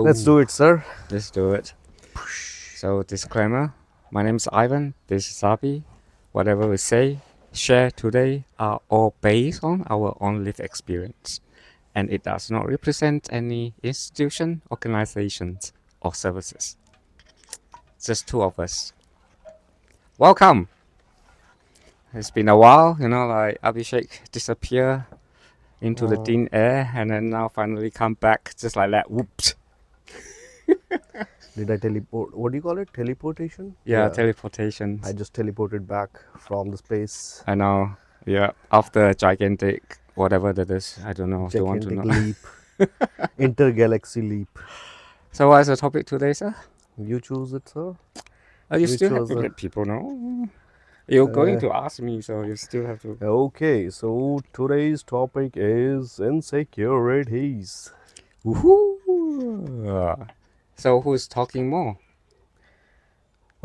Let's do it, sir. Let's do it. So, disclaimer, my name is Ivan, this is Abhi. Whatever we say, share today are all based on our own lived experience, and it does not represent any institution, organizations, or services. Just two of us. Welcome! It's been a while, like Abhishek disappear into the thin air and then now finally come back just like that. Whoops. Did I teleport? What do you call it? Teleportation? Yeah, teleportation. I just teleported back from the space. I know. Yeah, after a gigantic whatever that is, I don't know. Don't want to Gigantic know. leap. Intergalaxy leap. So what's the topic today, sir? You choose it, sir. You You still have chose to a- let people know. You're going to ask me, so you still have to. Okay, so today's topic is insecurities. Woohoo! So who's talking more?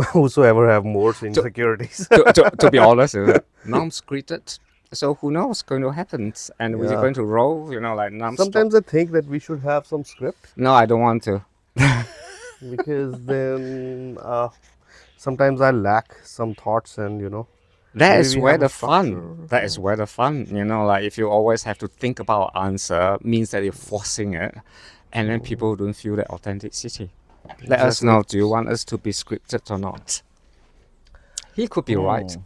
Whosoever have more insecurities. To be honest, non-scripted. So who knows what's going to happen? And we're Yeah. going to roll, like non-stop. Sometimes I think that we should have some script No, I don't want to. because then sometimes I lack some thoughts and That maybe is we where have a the fun. structure. That is where the fun. Like if you always have to think about answer, means that you're forcing it, and then people don't feel the authenticity. Let us Exactly. know. Do you want us to be scripted or not? He could be right.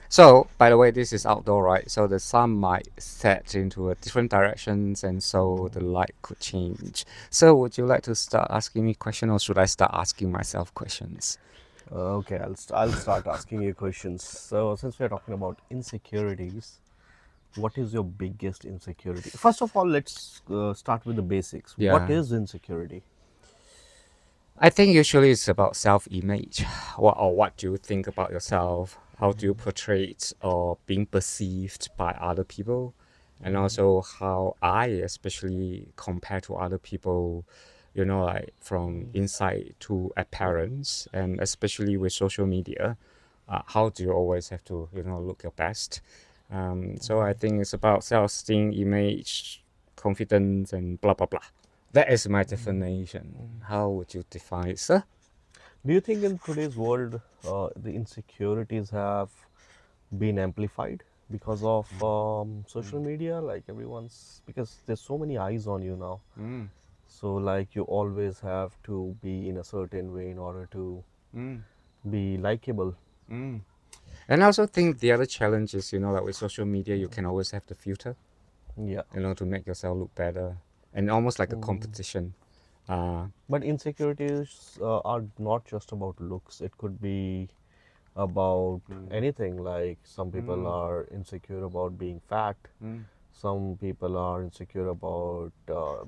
So, by the way, this is outdoor, right? So the sun might set into a different directions, and so the light could change. So, would you like to start asking me questions, or should I start asking myself questions? Okay, I'll start asking you questions. So since we're talking about insecurities, what is your biggest insecurity? First of all, let's start with the basics. What Yeah. is insecurity? I think usually it's about self-image. What do you think about yourself? How do you portray it or being perceived by other people? And also how I especially compare to other people, like from inside to appearance, and especially with social media, how do you always have to, look your best? So I think it's about self-esteem, image, confidence, and blah, blah, blah. That is my definition. How would you define it, sir? Do you think in today's world the insecurities have been amplified because of social media? Like everyone's, because there's so many eyes on you now. So like you always have to be in a certain way in order to be likable. And I also think the other challenge is, like with social media, you can always have the filter, Yeah. to make yourself look better, and almost like a competition. But insecurities are not just about looks. It could be about anything. Like some people are insecure about being fat. Some people are insecure about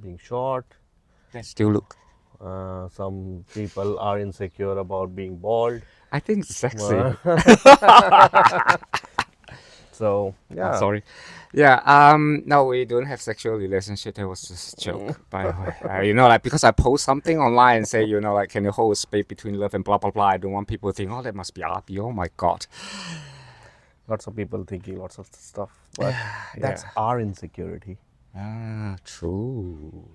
being short. Still look. Some people are insecure about being bald. I think it's sexy. So yeah. Sorry. Yeah. No, we don't have sexual relationship. That was just a joke, by the way. Like because I post something online and say, like, can you hold space between love and blah blah blah. I don't want people to think, oh, that must be RP. Oh my god. Lots of people thinking lots of stuff, but that's our insecurity. True.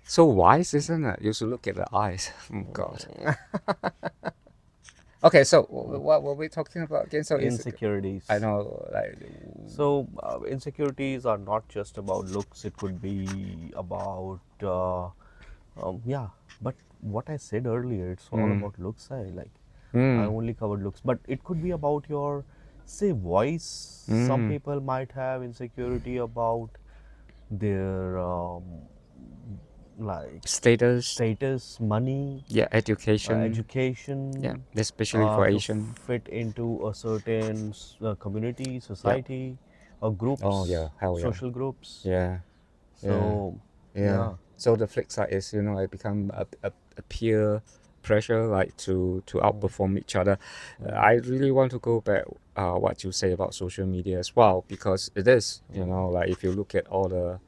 So wise, isn't it? You should look at the eyes. Oh God. Okay, so what were we talking about again? So Insecurities. I know, like. So insecurities are not just about looks. It could be about yeah. But what I said earlier, it's all about looks. I only covered looks, but it could be about your, say, voice. Some people might have insecurity about their like Status, money, yeah, education, education, yeah, especially for to Asian. fit into a certain community, society, or groups, Oh yeah, hell yeah, social groups. yeah, So yeah. So the flip side is, it become a peer pressure, like to outperform each other. I really want to go back what you say about social media as well, because it is, like if you look at all the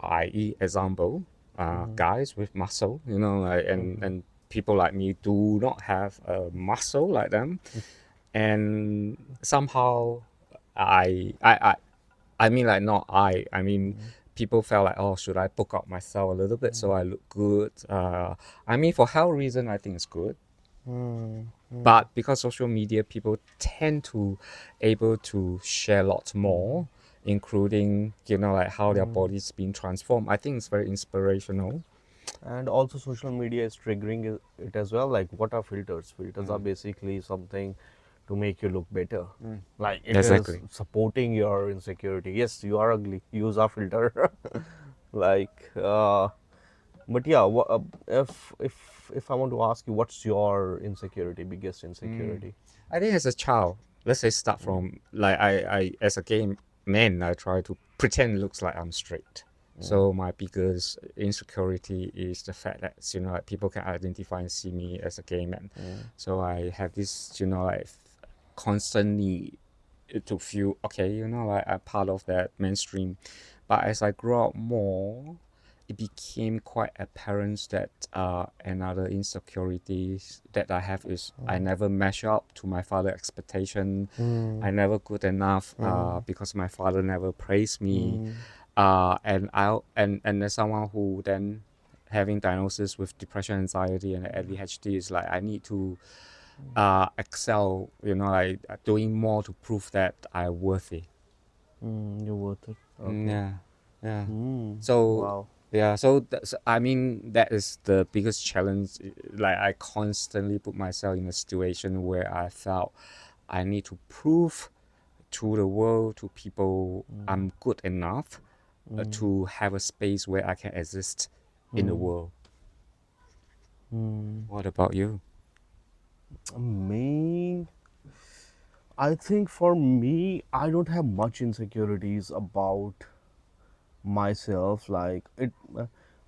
i.e. example, guys with muscle, like and people like me do not have a muscle like them, and somehow I mean, like, not I mean people felt like, oh, should I book out myself a little bit so I look good? I mean, for health reason, I think it's good. But because social media, people tend to able to share lots more, including, you know, like how their body's being transformed. I think it's very inspirational. And also social media is triggering it as well. Like, what are filters? Filters are basically something to make you look better. Like, it is Exactly. supporting your insecurity. Yes, you are ugly, use a filter. Like, but yeah, if I want to ask you, what's your insecurity, biggest insecurity? I think as a child, let's say start from like I as a gay man, I try to pretend it looks like I'm straight. So my biggest insecurity is the fact that, you know, like people can identify and see me as a gay man. So I have this, you know, like constant need to feel okay, you know, like I'm part of that mainstream. But as I grow up more, it became quite apparent that another insecurities that I have is I never measure up to my father's expectation. I never good enough because my father never praised me. And as someone who then having diagnosis with depression, anxiety, and ADHD, is like I need to excel, you know, like doing more to prove that I'm worthy. You're worth it. Okay. Yeah, yeah. So Wow. yeah, so that's, I mean, that is the biggest challenge. Like I constantly put myself in a situation where I felt I need to prove to the world, to people, I'm good enough to have a space where I can exist in the world. What about you? Me, I think for me, I don't have much insecurities about myself. Like it,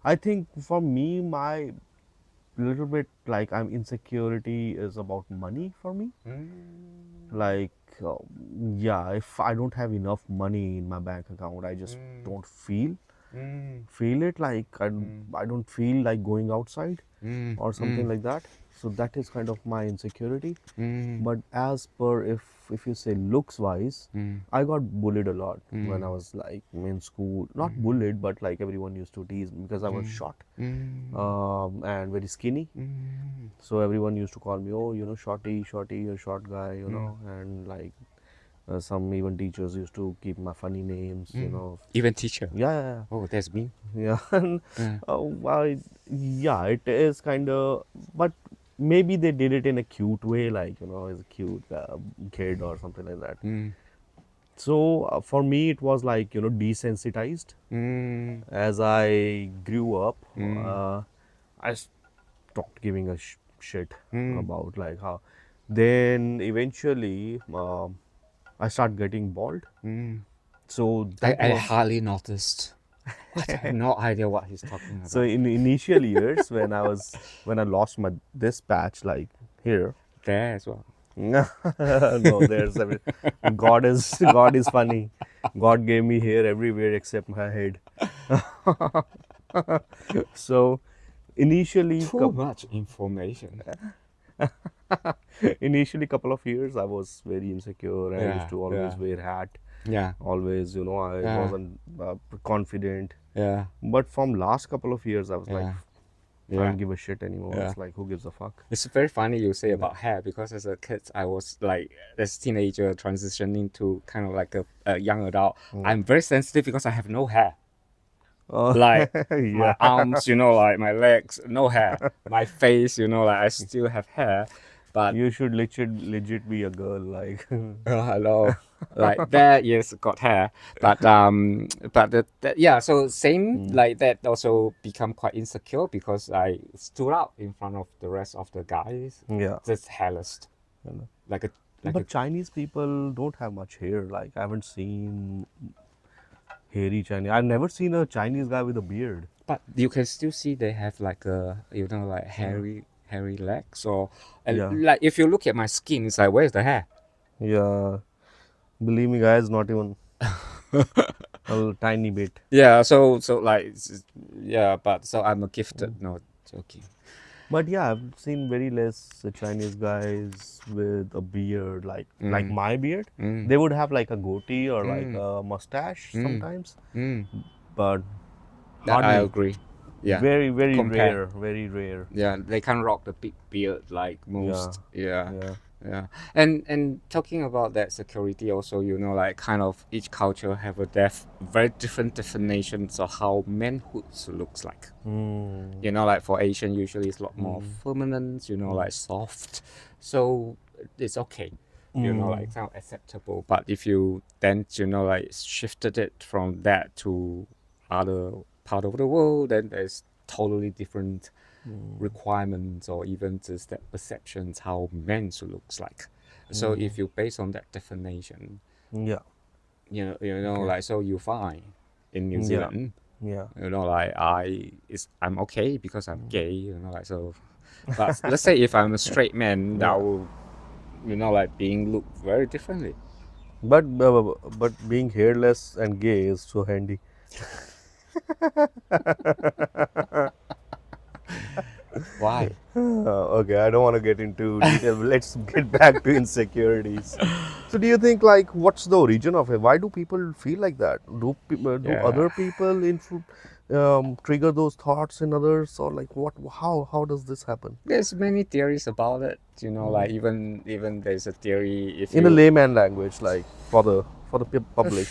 I think for me, my little bit like I'm insecurity is about money for me. Like, yeah, if I don't have enough money in my bank account, I just don't feel it. Like I don't feel like going outside or something like that. So that is kind of my insecurity. But as per if you say looks wise, I got bullied a lot when I was like in school. Not bullied, but like everyone used to tease me because I was short and very skinny. So everyone used to call me, oh, you know, shorty, shorty, you're a short guy, you know, and like some even teachers used to keep my funny names, you know. Even teacher. Yeah, Oh, that's me. yeah, yeah. And yeah, it is kind of, but maybe they did it in a cute way, like, you know, as a cute kid or something like that. So for me, it was like, you know, desensitized. As I grew up, I stopped giving a shit about like how. Then eventually, I started getting bald. So that I was hardly noticed. I have no idea what he's talking so about. in initial years when I lost my this patch like here. There as well. No, there's every, God is funny. God gave me hair everywhere except my head. So initially, Too much information. initially couple of years I was very insecure and I used Yeah, to always yeah, wear hat. yeah, Always, you know, I yeah, wasn't confident. yeah, But from last couple of years, I was like, yeah, I yeah, don't give a shit anymore. yeah. It's like, who gives a fuck? It's very funny you say about hair because as a kid, I was like, as a teenager transitioning to kind of like a young adult. I'm very sensitive because I have no hair. Like my Yeah. arms, you know, like my legs, no hair. My face, you know, like I still have hair, but You should legit be a girl. Like, hello, like that. Yes, got hair, but yeah. So same like that. Also become quite insecure because I stood out in front of the rest of the guys, yeah. just hairless, like a like a. But Chinese people don't have much hair. Like, I haven't seen hairy Chinese. I've never seen a Chinese guy with a beard. But you can still see they have like a, you know, like hairy legs or Yeah. like if you look at my skin, it's like where's the hair? Yeah. Believe me, guys, not even a tiny bit. Yeah, so like yeah, but so I'm a gifted. No, joking. But yeah, I've seen very less Chinese guys with a beard, like my beard. They would have like a goatee or like a mustache sometimes. but I hardly. agree. Yeah. Very, very Compare. rare. Very rare. Yeah, they can't rock the big beard like Yeah, most. Yeah. yeah. Yeah. And talking about that security also, like kind of each culture have a very different definitions of how manhood looks like. Mm, Like for Asian usually it's a lot more mm, feminine, mm, like soft. So it's okay. mm, Like kind of acceptable. But if you then, like shifted it from that to other part of the world, then there's totally different mm, requirements or even just that perceptions how men looks like. So mm. if you base on that definition, Yeah. Okay. like so you find in New Yeah. Zealand, Yeah. like I'm okay because I'm gay, like so. But let's say if I'm a straight man, that Yeah. will like being looked very differently. But being hairless and gay is so handy. Why? Okay, I don't want to get into detail. Let's get back to insecurities. So, do you think like what's the origin of it? Why do people feel like that? Do Yeah. other people trigger those thoughts in others, or like what? How does this happen? There's many theories about it. Like even there's a theory if In a you layman language, like for the public,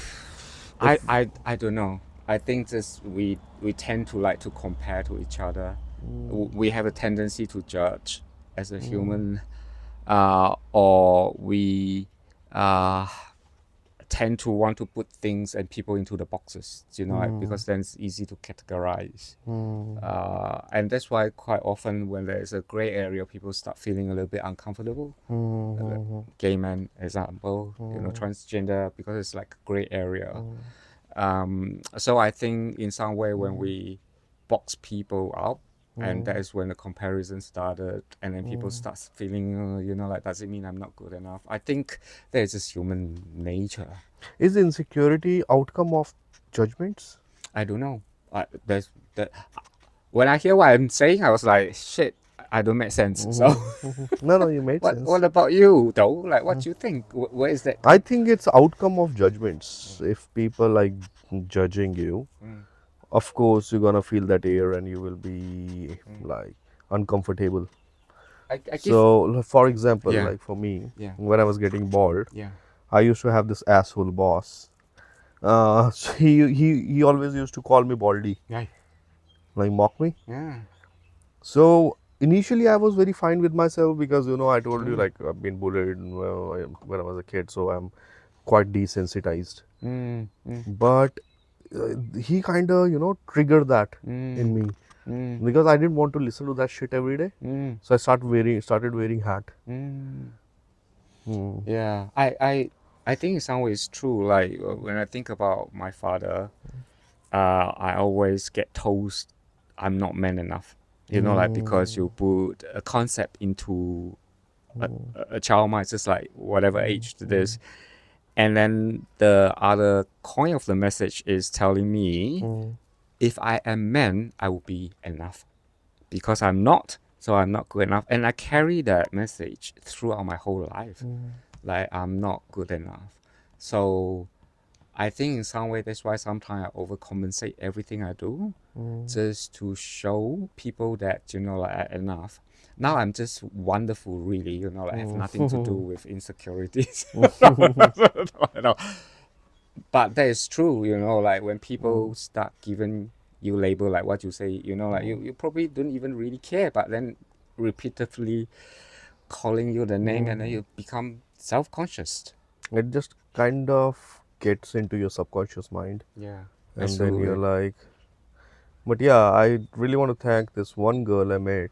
I, if I I don't know. I think this we tend to like to compare to each other. We have a tendency to judge as a human, or we uh, tend to want to put things and people into the boxes. Like, because then it's easy to categorize. And that's why quite often when there's a gray area, people start feeling a little bit uncomfortable. Gay man example, transgender, because it's like a gray area. So I think in some way when we box people up, and that is when the comparison started, and then people start feeling, like, does it mean I'm not good enough? I think there's just human nature. is insecurity outcome of judgments? I don't know. There's that. When I hear what I'm saying, I was like, shit, I don't make sense. So, No, you made what sense. about you though? Like, what do you think? Where is that I come? think it's outcome of judgments. If people like judging you, of course you're gonna feel that air and you will be like uncomfortable. I give. So, for example, Yeah, like for me, yeah, when I was getting bald, yeah, I used to have this asshole boss. So he always used to call me baldy, yeah, like mock me. yeah. So initially, I was very fine with myself because I told you Mm, like I've been bullied when I was a kid, so I'm quite desensitized. mm, mm, But he kind of triggered that in mm, me mm, because I didn't want to listen to that shit every day. mm, So I started wearing hat. mm. Hmm. Yeah, I think in some ways true. Like when I think about my father, I always get told I'm not man enough. Like because you put a concept into a child mind, just like whatever age it is. And then the other coin of the message is telling me if I am man, I will be enough. Because I'm not, so I'm not good enough. And I carry that message throughout my whole life. Like I'm not good enough. So I think in some way that's why sometimes I overcompensate everything I do just to show people that like I'm enough. Now I'm just wonderful, really. Like I have nothing to do with insecurities. No. But that is true. Like when people start giving you label, like what you say, like you probably don't even really care, but then repeatedly calling you the name, and then you become self-conscious. It just kind of gets into your subconscious mind, Yeah, and then you're absolutely. like, but yeah, I really want to thank this one girl I met,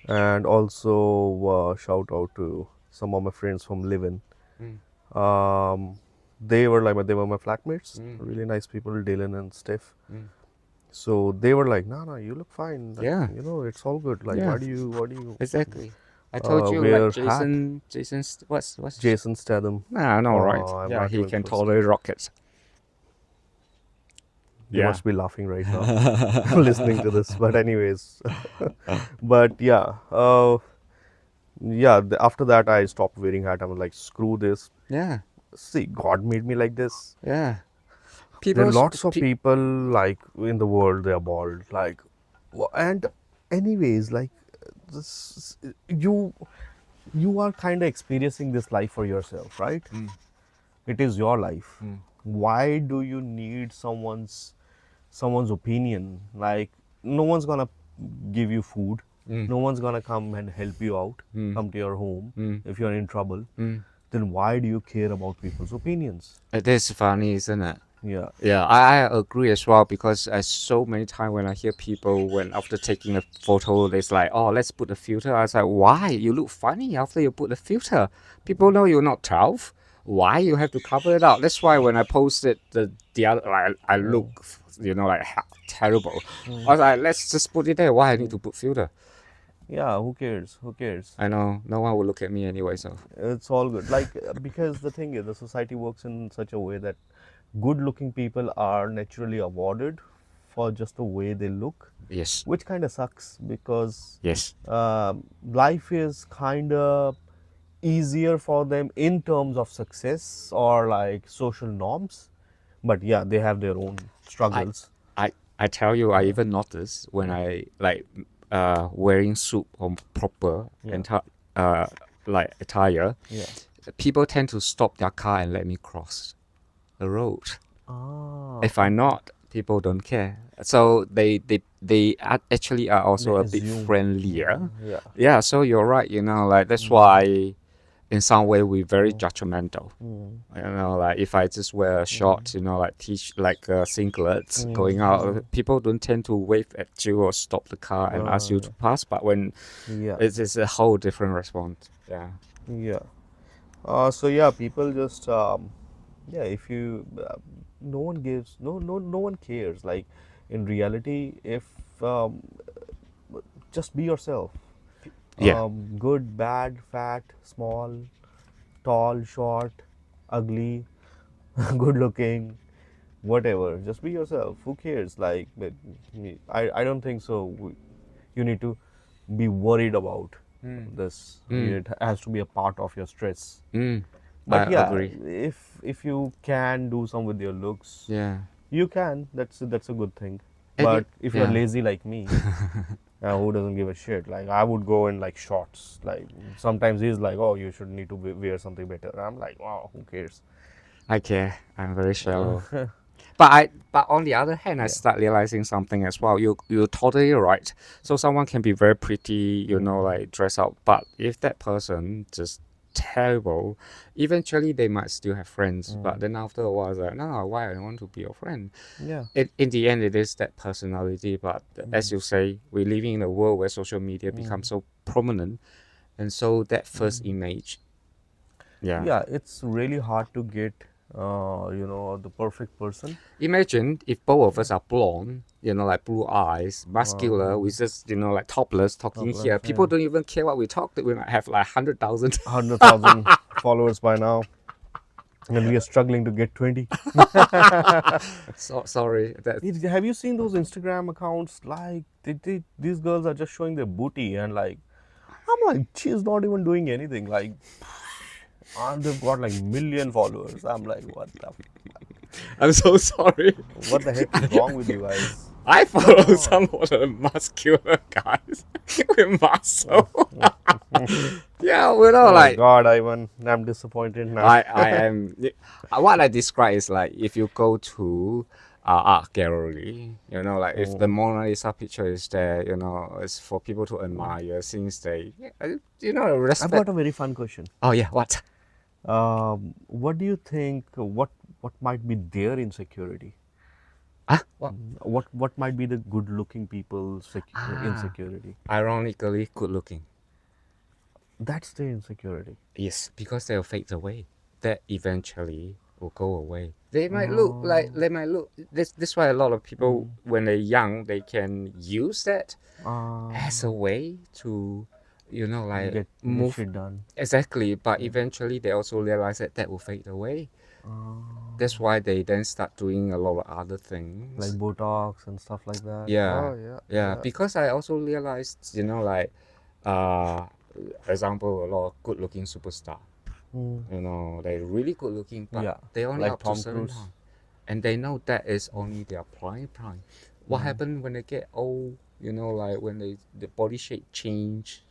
and also shout out to some of my friends from Livin. Mm, Um, they were my flatmates, mm, really nice people, Dylan and Steph. mm. So they were like, "No, no, you look fine. Like, Yeah, it's all good. Like, yeah, why do you exactly. I told you like wear hat?" Jason's what's Jason Statham. nah, no, right. I'm Yeah, not he even can close. tolerate rockets. They Yeah. must be laughing right now, listening to this. But anyways, but yeah. After that, I stopped wearing hat. I was like, screw this. Yeah, See, God made me like this. yeah. There are People's lots of people like in the world, they are bald. Like, and anyways, like this, you are kind of experiencing this life for yourself, right? It is your life. Why do you need someone's opinion? Like, no one's gonna give you food. No one's gonna come and help you out, come to your home if you're in trouble. Then why do you care about people's opinions? It is funny, isn't it? Yeah. Yeah, I agree as well because so many times when I hear people when after taking a photo, it's like, oh, let's put a filter. I was like, why? You look funny after you put the filter. People know you're not 12. Why you have to cover it up? That's why when I posted the other, I look, like terrible. I was like, let's just put it there. Why I need to put filter? Yeah, who cares? Who cares? I know no one will look at me anyway. So It's all good. Like, because the thing is, the society works in such a way that good looking people are naturally awarded for just the way they look, yes, which kind of sucks because yes, life is kind of easier for them in terms of success or like social norms. But yeah, they have their own I struggles. I tell you, I even noticed when I like wearing suit or proper Yeah. like attire, Yeah. people tend to stop their car and let me cross the road. Ah, If I'm not, people don't care. So they actually are they also a bit assume. friendlier. Yeah. Yeah, so you're right. Like that's why in some way we're very judgmental. Like if I just wear a short, like like singlets going out, people don't tend to wave at you or stop the car and ask you to pass. But when Yeah. it's a whole different response. Yeah. Yeah. So yeah, people just yeah. If you no one gives no one cares. Like in reality, if just be yourself. Yeah. Good, bad, fat, small, tall, short, ugly, good looking, whatever. Just be yourself. Who cares? Like, I don't think so. You need to be worried about this. It has to be a part of your stress. I But yeah, agree. if you can do some with your looks, Yeah. you can. That's a good thing. And But if you're yeah. lazy like me, who doesn't give a shit? Like I would go in like shorts. Like sometimes he's like, oh, you should need to wear something better. I'm like, wow, who cares? I care. I'm very shallow. Yeah. But on the other hand, I start realizing something as well. You're totally right. So someone can be very pretty, like dress up, but if that person just terrible, eventually they might still have friends. But then after a while, it's like, no, why I want to be your friend? Yeah. In the end, it is that personality. But as you say, we're living in a world where social media becomes so prominent, and so that first image, yeah. Yeah, it's really hard to get, the perfect person. Imagine if both of us are blonde, like blue eyes, muscular, we just, like topless talking here. Topless, People yeah. don't even care what we talk. That we might have like 100,000. 100,000 followers by now, and we are struggling to get 20. So sorry. Have you seen those Instagram accounts? Like, these girls are just showing their booty, and like, I'm like, she's not even doing anything. Like, and they've got like million followers. I'm like, I'm so sorry. what the heck is wrong with you guys? I follow some of the muscular guys with muscle. Yeah, Oh my like God, Ivan, I'm disappointed now. I am. What I describe is like if you go to art gallery, like if the Mona Lisa picture is there, it's for people to admire since they, I've respect. got a very fun question. Oh yeah, what? What do you think? What might be their insecurity? What? What might be the good-looking people's insecurity? Ironically, good looking. That's their insecurity. Yes, because they'll fade away. That eventually will go away. They might look like they might look. This why a lot of people when they're young they can use that as a way to, like Get move shit done. exactly. But eventually they also realize that will fade away. That's why they then start doing a lot of other things. Like Botox and stuff like that. Yeah, Oh yeah. Because I also realized, like, example, a lot of good-looking superstar. They're really good-looking, but Yeah, they only like up to Tom certain Cruise. time. and they know that is only their prime. What happened when they get old? Like when the body shape change,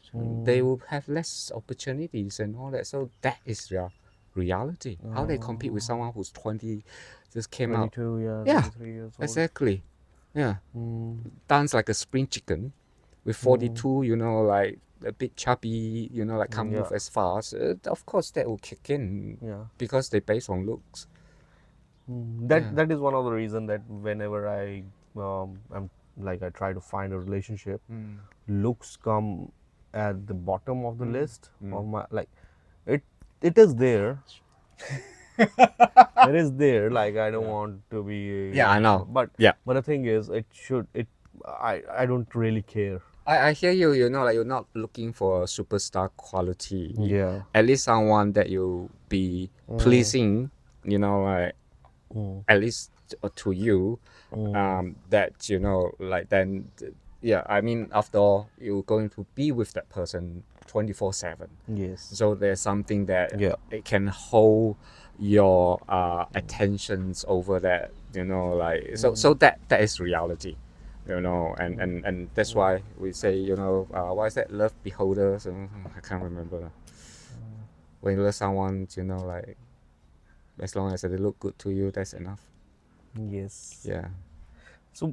they will have less opportunities and all that. So that is their reality. How they compete with someone who's 20, just came out. 22, yeah, Yeah, 23 years old. exactly. Yeah, Mm, dance like a spring chicken. With 42, like a bit chubby, like can't yeah, move as fast. Of course, that will kick in yeah. because they based on looks. That Yeah. that is one of the reason that whenever I'm like I try to find a relationship, looks come at the bottom of the list of my like it it is there. It is there. Like I don't Yeah. want to be, Yeah, I know. but Yeah. the thing is, I don't really care. I hear you, like you're not looking for a superstar quality. Yeah. At least someone that you be Mm, pleasing, like mm, at least to you, mm. that, like then, yeah, I mean, after all, you're going to be with that person 24/7. Yes. So there's something that Yeah. it can hold your attentions over that, like so that is reality, and that's why we say, why is that love beholder? So I can't remember. When you love someone, like as long as they look good to you, that's enough. Yes. Yeah. So,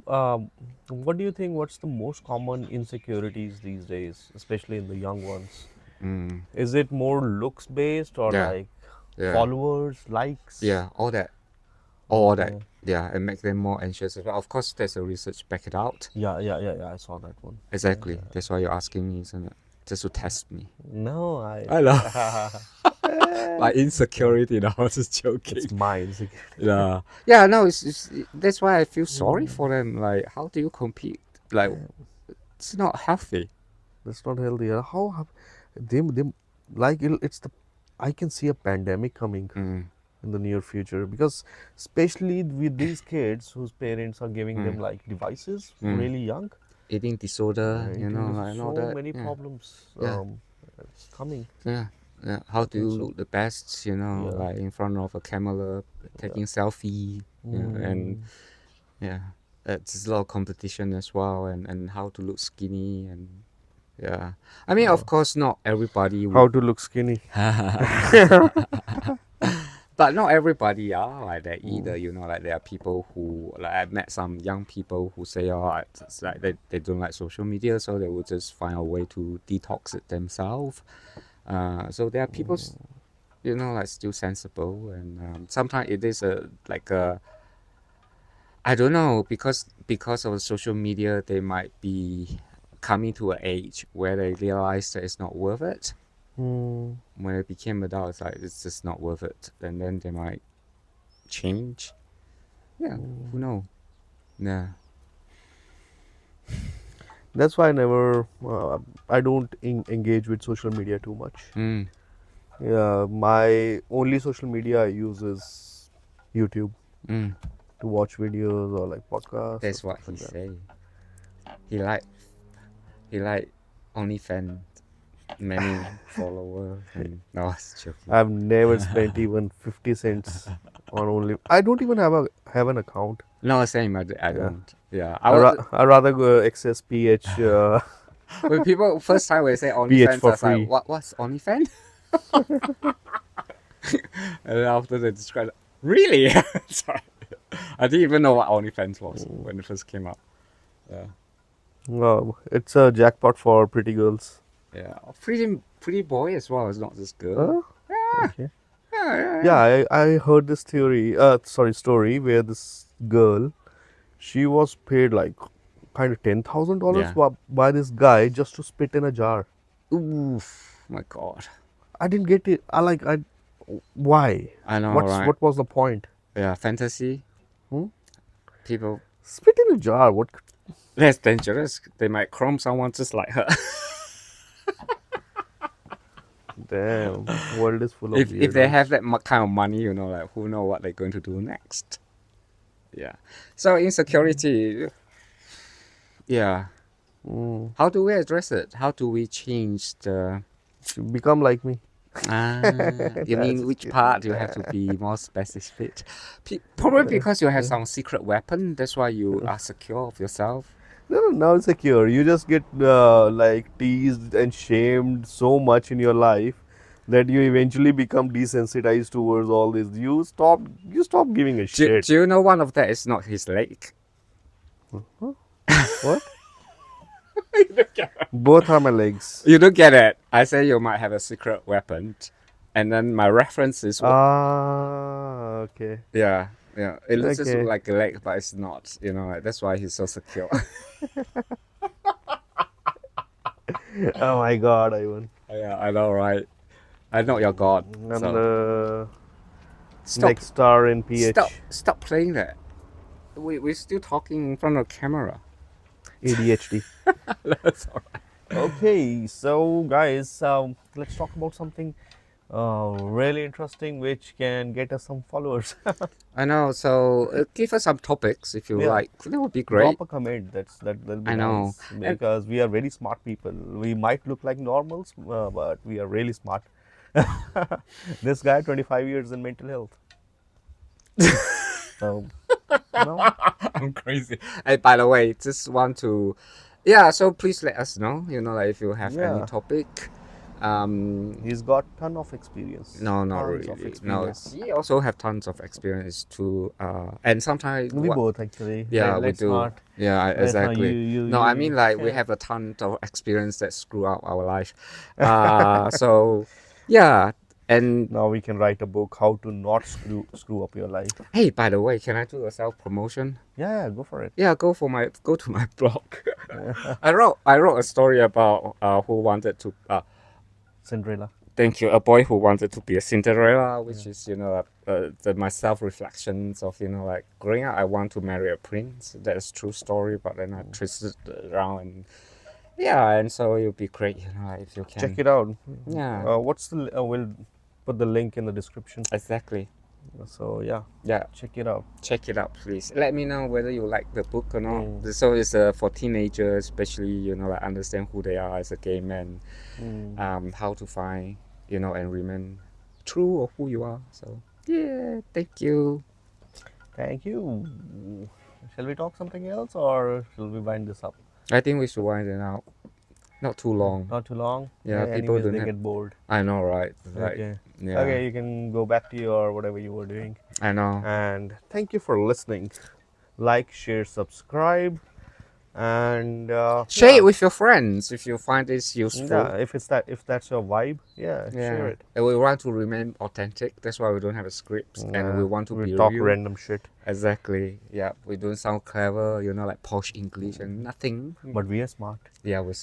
what do you think? What's the most common insecurities these days, especially in the young ones? Mm. Is it more looks based or Yeah. like Yeah. followers, likes? Yeah. All that. Okay. Yeah, and make them more anxious. But of course, there's a research back it out. Yeah, yeah, yeah, yeah. I saw that one. Exactly. That's why you're asking me, isn't it? Just to test me. No, I. I know. My No, insecurity, I was just joking. it's my insecurity. Yeah. Yeah, no, that's why I feel sorry for them. Like, how do you compete? Like, it's not healthy. That's not healthy. How have they like it's the I can see a pandemic coming Mm, in the near future because especially with these kids whose parents are giving them mm, like devices mm. really young. Eating disorder, Eating like, and all so that. many Yeah. problems Yeah. it's coming. Yeah. Yeah. How I do you think so. look the best, Yeah. like in front of a camera, taking selfie, and Mm, yeah, it's a lot of competition as well, and how to look skinny, and yeah. I mean, yeah. of course, not everybody would, How to look skinny. but not everybody are like that either. Mm, Like there are people who, like I met some young people who say, oh, it's like they don't like social media, so they will just find a way to detox it themselves. So there are people, like still sensible, and sometimes it is a I don't know, because of social media, they might be coming to an age where they realize that it's not worth it. mm, When they became adults, like it's just not worth it, and then they might change. Yeah, who mm. knows? Yeah. That's why I don't engage with social media too much. Mm, Yeah, my only social media I use is YouTube mm. to watch videos or like podcasts or That's stuff what he like that. say. He like OnlyFans, many followers, and no, I was joking. I've never spent even 50 cents on only. I don't even have an account. No, same. I Yeah, don't. Yeah, I was. I rather go access PH When people first time when they say PH OnlyFans, I for was like, free. what's OnlyFans? And then after they described it, really? Sorry. I didn't even know what OnlyFans was when it first came out. Yeah. It's a jackpot for pretty girls. Yeah. Pretty boy as well, it's not just girl. Huh? Yeah, Okay. yeah, yeah, Yeah, yeah. I heard this story where this girl, she was paid like kind of $10,000 Yeah. by this guy just to spit in a jar. Oof, my God. I didn't get it. Why? I know, right? What was the point? Yeah, fantasy. Hmm? People, Spit in a jar. What? that's dangerous. They might chrome someone just like her. Damn, world is full of If they have weirdos. that kind of money, like who know what they're going to do next. Yeah. So insecurity, yeah. Mm. How do we address it? How do we change the? Become like me. You mean Just which kidding. part you have to be more specific? Probably because you have some secret weapon. That's why you are secure of yourself. No, not secure. You just get like teased and shamed so much in your life that you eventually become desensitized towards all this. You stop giving a shit. Do you know one of that is not his leg? What? Both are my legs. You don't get it. I say you might have a secret weapon, and then my reference is what? Ah, okay. Yeah, yeah. It looks just Okay. like a leg, but it's not. You know, like, that's why he's so secure. Oh my God, Ivan. Yeah, I know, right? I know you're God. I'm So the stop, next star in PH. stop playing that. We're still talking in front of camera. ADHD. That's all right. Okay, so guys, let's talk about something really interesting which can get us some followers. I know. So give us some topics if you Yeah, like. That would be great. drop a comment. That'll be I know. nice And because we are very smart people. We might look like normals, but we are really smart. This guy, 25 years in mental health. So, no, I'm crazy. Hey, by the way, just want to, yeah. So please let us know. You know, like if you have any yeah, topic. he's got ton of experience. No, not Tons of really. No, experience. he also have tons of experience too. And sometimes We what? both actually. Yeah, we Let's do. not. Yeah, Let's not. exactly. No, I mean like we have a ton of experience that screw up our life. So yeah, and Now we can write a book how to not screw up your life. hey, by the way, can I do a self promotion? Yeah, go for it. Yeah, go to my blog. I wrote a story about who wanted to Cinderella. thank you, a boy who wanted to be a Cinderella, which is my self reflections of like growing up. I want to marry a prince. That's true story, but then I twisted it around and yeah, and so it would be great, if you can. Check it out. Yeah, We'll put the link in the description. exactly. So yeah, Yeah, check it out. check it out, please. Let me know whether you like the book or not. Mm. So it's for teenagers, especially like understand who they are as a gay man, how to find and remain true of who you are. So yeah, thank you. Thank you. Shall we talk something else or shall we wind this up? I think we should wind it out. Not too long. Not too long. Yeah, people Anyways, don't they have. get bored. I know, right? Right. Okay. Yeah. Okay, you can go back to your whatever you were doing. I know. And thank you for listening. Like, share, subscribe, and Share yeah. it with your friends if you find this useful. Yeah, if that's your vibe, yeah, share it. And we want to remain authentic. That's why we don't have a script, and we want to be talk real. random shit, Exactly. Yeah, we don't sound clever, like posh English and nothing. but we are smart. Yeah, we're